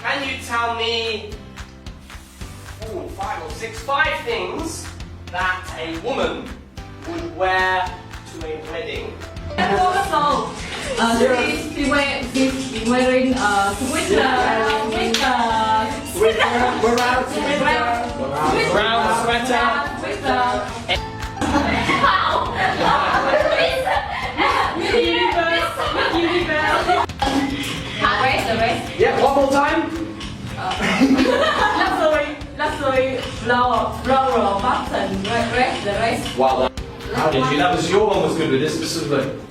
Can you tell me 5 things that a woman would wear to a wedding? So, she's wearing a sweater Brown sweater. The rest. Yeah, one more time. Luxury, floral button, the rest. Wow, how did you? That was your one was good with this specifically.